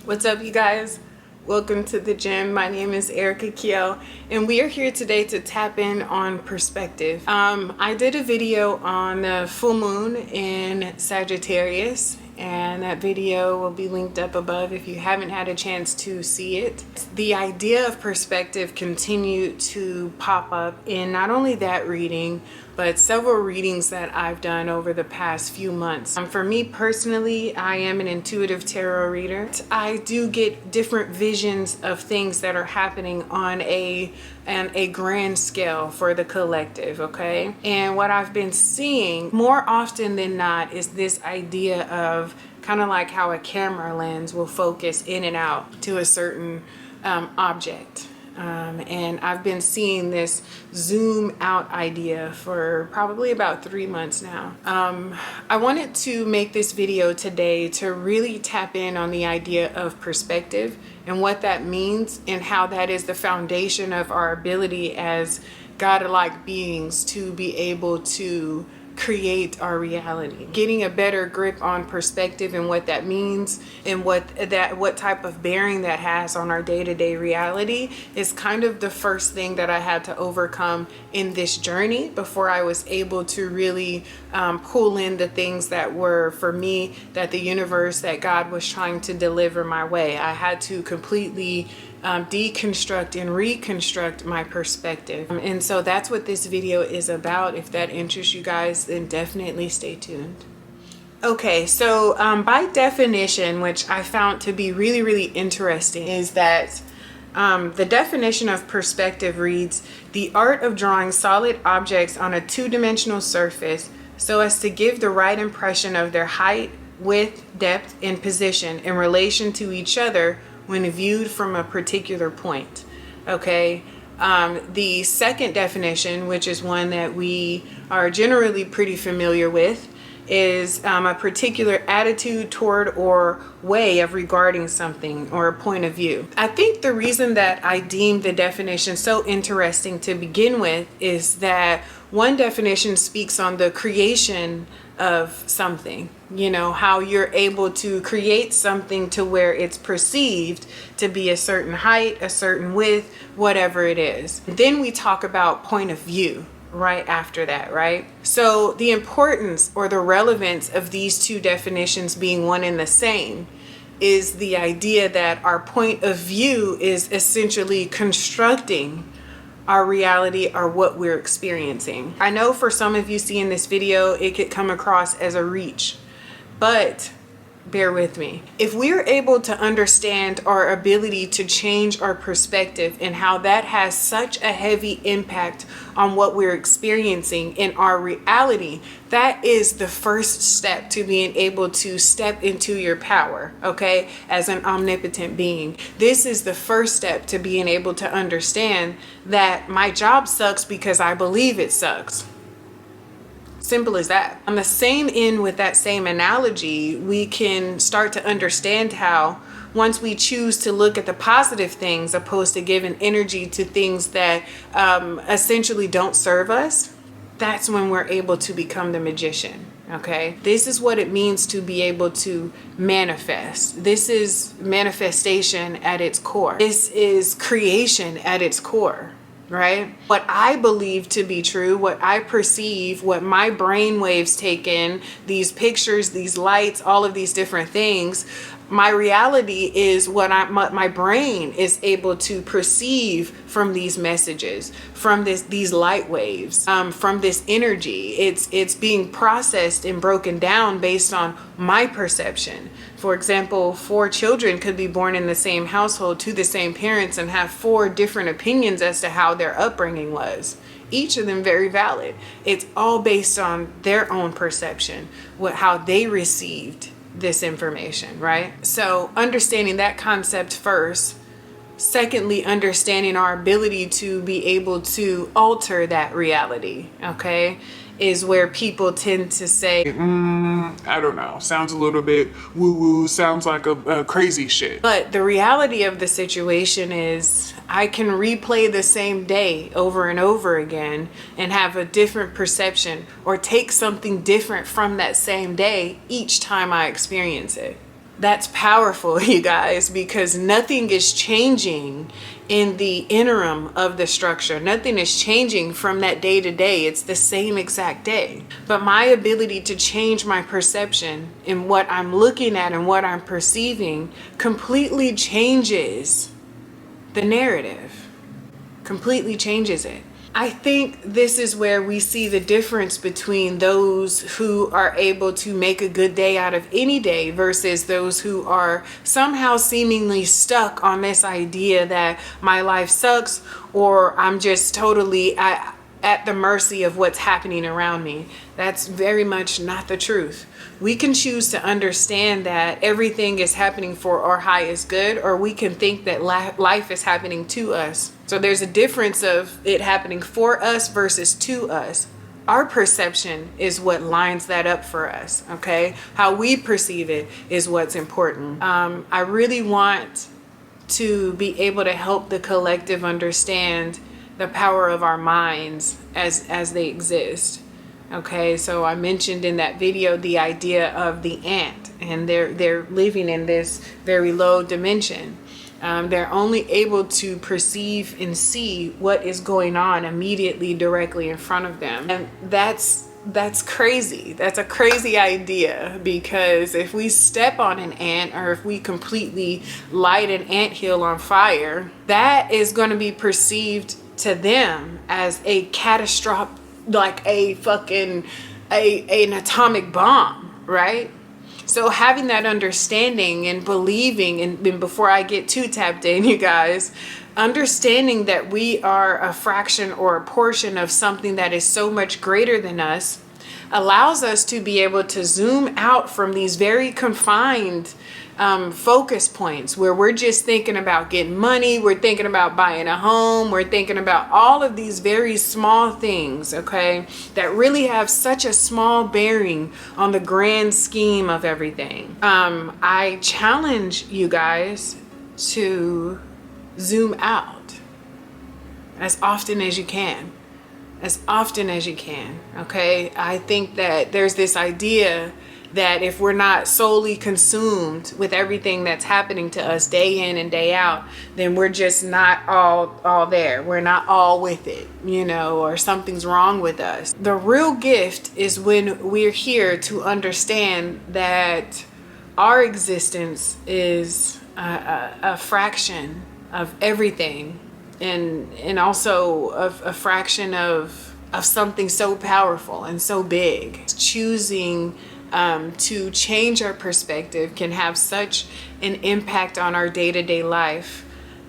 What's up, you guys? Welcome to the gym. My name is Erica Keyel, and we are here today to tap in on perspective. I did a video on the full moon in Sagittarius, and that video will be linked up above if you haven't had a chance to see it. The idea of perspective continued to pop up in not only that reading, but several readings that I've done over the past few months. For me personally, I am an intuitive tarot reader. I do get different visions of things that are happening on a grand scale for the collective, okay? And what I've been seeing more often than not is this idea of kind of like how a camera lens will focus in and out to a certain object. And I've been seeing this zoom out idea for probably about 3 months now. I wanted to make this video today to really tap in on the idea of perspective and what that means and how that is the foundation of our ability as godlike beings to be able to create our reality. Getting a better grip on perspective and what that means and what type of bearing that has on our day-to-day reality is kind of the first thing that I had to overcome in this journey before I was able to really pull in the things that were for me, that the universe, that God was trying to deliver my way. I had to completely deconstruct and reconstruct my perspective. And so that's what this video is about. If that interests you guys, then definitely stay tuned. Okay, so by definition, which I found to be really, really interesting, is that the definition of perspective reads, the art of drawing solid objects on a two-dimensional surface so as to give the right impression of their height, width, depth, and position in relation to each other when viewed from a particular point. Okay, the second definition, which is one that we are generally pretty familiar with, is a particular attitude toward or way of regarding something or a point of view. I think the reason that I deemed the definition so interesting to begin with is that one definition speaks on the creation of something, you know, how you're able to create something to where it's perceived to be a certain height, a certain width, whatever it is. Then we talk about point of view right after that, right? So the importance or the relevance of these two definitions being one and the same is the idea that our point of view is essentially constructing our reality or what we're experiencing. I know for some of you seeing this video, it could come across as a reach, but bear with me. If we're able to understand our ability to change our perspective and how that has such a heavy impact on what we're experiencing in our reality, that is the first step to being able to step into your power, okay, as an omnipotent being. This is the first step to being able to understand that my job sucks because I believe it sucks. Simple as that. On the same end with that same analogy, we can start to understand how once we choose to look at the positive things opposed to giving energy to things that essentially don't serve us, that's when we're able to become the magician. Okay, this is what it means to be able to manifest. This is manifestation at its core. This is creation at its core. Right? What I believe to be true, what I perceive, what my brain waves take in, these pictures, these lights, all of these different things, my reality is what my brain is able to perceive from these messages, from these light waves, from this energy. It's being processed and broken down based on my perception. For example, 4 children could be born in the same household to the same parents and have 4 different opinions as to how their upbringing was. Each of them very valid. It's all based on their own perception, how they received this information, right? So understanding that concept first. Secondly, understanding our ability to be able to alter that reality, okay, is where people tend to say, I don't know, sounds a little bit woo-woo, sounds like a crazy shit. But the reality of the situation is I can replay the same day over and over again and have a different perception or take something different from that same day each time I experience it. That's powerful, you guys, because nothing is changing in the interim of the structure. Nothing is changing from that day to day. It's the same exact day. But my ability to change my perception in what I'm looking at and what I'm perceiving completely changes the narrative, completely changes it. I think this is where we see the difference between those who are able to make a good day out of any day versus those who are somehow seemingly stuck on this idea that my life sucks, or I'm just totally at the mercy of what's happening around me. That's very much not the truth. We can choose to understand that everything is happening for our highest good, or we can think that life is happening to us. So there's a difference of it happening for us versus to us. Our perception is what lines that up for us, okay? How we perceive it is what's important. I really want to be able to help the collective understand the power of our minds as they exist. Okay, so I mentioned in that video the idea of the ant, and they're living in this very low dimension. They're only able to perceive and see what is going on immediately, directly in front of them, and that's crazy. That's a crazy idea, because if we step on an ant, or if we completely light an anthill on fire, that is going to be perceived to them as a catastrophic, like an atomic bomb, right? So having that understanding and believing, and before I get too tapped in, you guys, understanding that we are a fraction or a portion of something that is so much greater than us allows us to be able to zoom out from these very confined focus points where we're just thinking about getting money, we're thinking about buying a home, we're thinking about all of these very small things, okay, that really have such a small bearing on the grand scheme of everything. I challenge you guys to zoom out as often as you can. As often as you can, okay? I think that there's this idea that if we're not solely consumed with everything that's happening to us day in and day out, then we're just not all there. We're not all with it, you know, or something's wrong with us. The real gift is when we're here to understand that our existence is a fraction of everything, and also a fraction of something so powerful and so big. Choosing to change our perspective can have such an impact on our day-to-day life,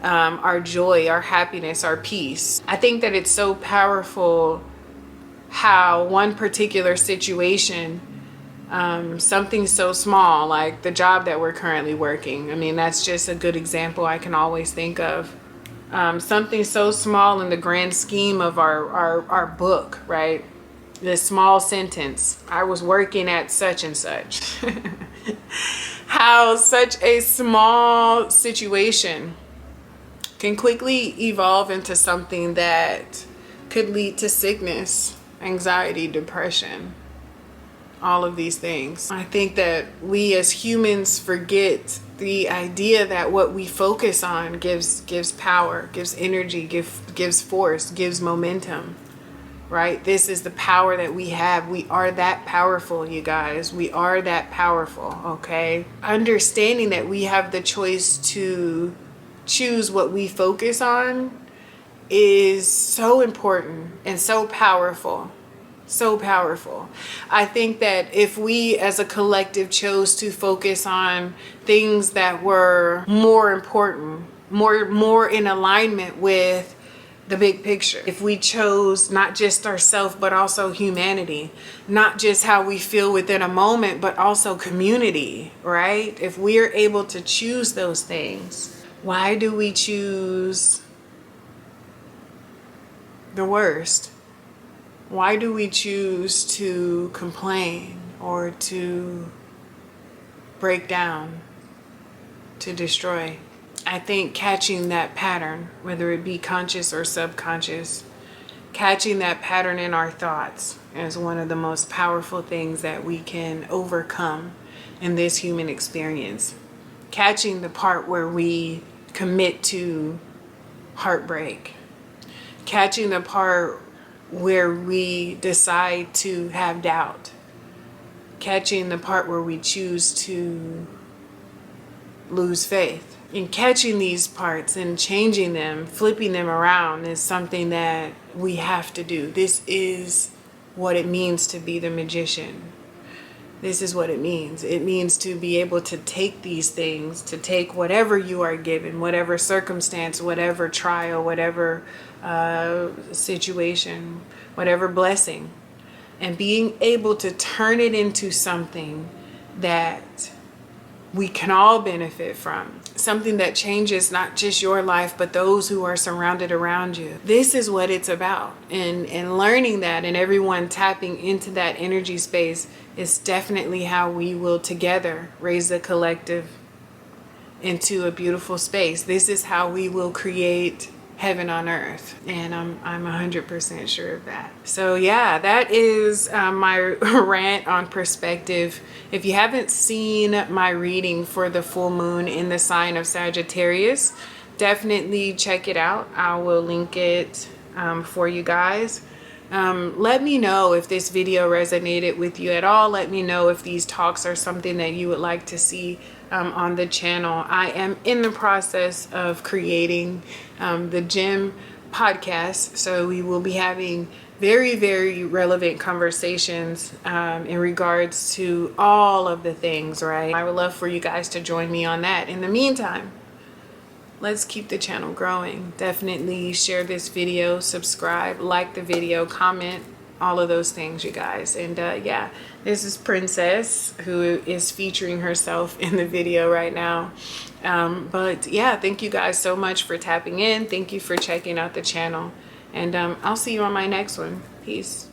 our joy, our happiness, our peace. I think that it's so powerful how one particular situation, something so small like the job that we're currently working, I mean, that's just a good example I can always think of. Something so small in the grand scheme of our book, right? This small sentence, I was working at such and such. How such a small situation can quickly evolve into something that could lead to sickness, anxiety, depression, all of these things. I think that we as humans forget the idea that what we focus on gives power, gives energy, gives force, gives momentum. Right? This is the power that we have. We are that powerful, you guys. We are that powerful, okay? Understanding that we have the choice to choose what we focus on is so important and so powerful. So powerful. I think that if we as a collective chose to focus on things that were more important, more in alignment with the big picture, if we chose not just ourselves but also humanity, not just how we feel within a moment but also community, right? If we're able to choose those things, why do we choose the worst? Why do we choose to complain or to break down, to destroy? I think catching that pattern, whether it be conscious or subconscious, catching that pattern in our thoughts is one of the most powerful things that we can overcome in this human experience. catching the part where we commit to heartbreak, catching the part where we decide to have doubt, catching the part where we choose to lose faith. And catching these parts and changing them, flipping them around is something that we have to do. This is what it means to be the magician. This is what it means. It means to be able to take these things, to take whatever you are given, whatever circumstance, whatever trial, whatever situation, whatever blessing, and being able to turn it into something that we can all benefit from. Something that changes not just your life, but those who are surrounded around you. This is what it's about. And learning that and everyone tapping into that energy space is definitely how we will together raise the collective into a beautiful space. This is how we will create heaven on earth, and I'm 100% sure of that. So yeah, that is my rant on perspective. If you haven't seen my reading for the full moon in the sign of Sagittarius, definitely check it out. I will link it for you guys. Let me know if this video resonated with you at all. Let me know if these talks are something that you would like to see on the channel. I am in the process of creating the Gem podcast, so we will be having very, very relevant conversations in regards to all of the things, right? I would love for you guys to join me on that. In the meantime, let's keep the channel growing. Definitely share this video, subscribe, like the video, comment, all of those things, you guys. And yeah, this is Princess, who is featuring herself in the video right now. But yeah, thank you guys so much for tapping in. Thank you for checking out the channel. And I'll see you on my next one. Peace.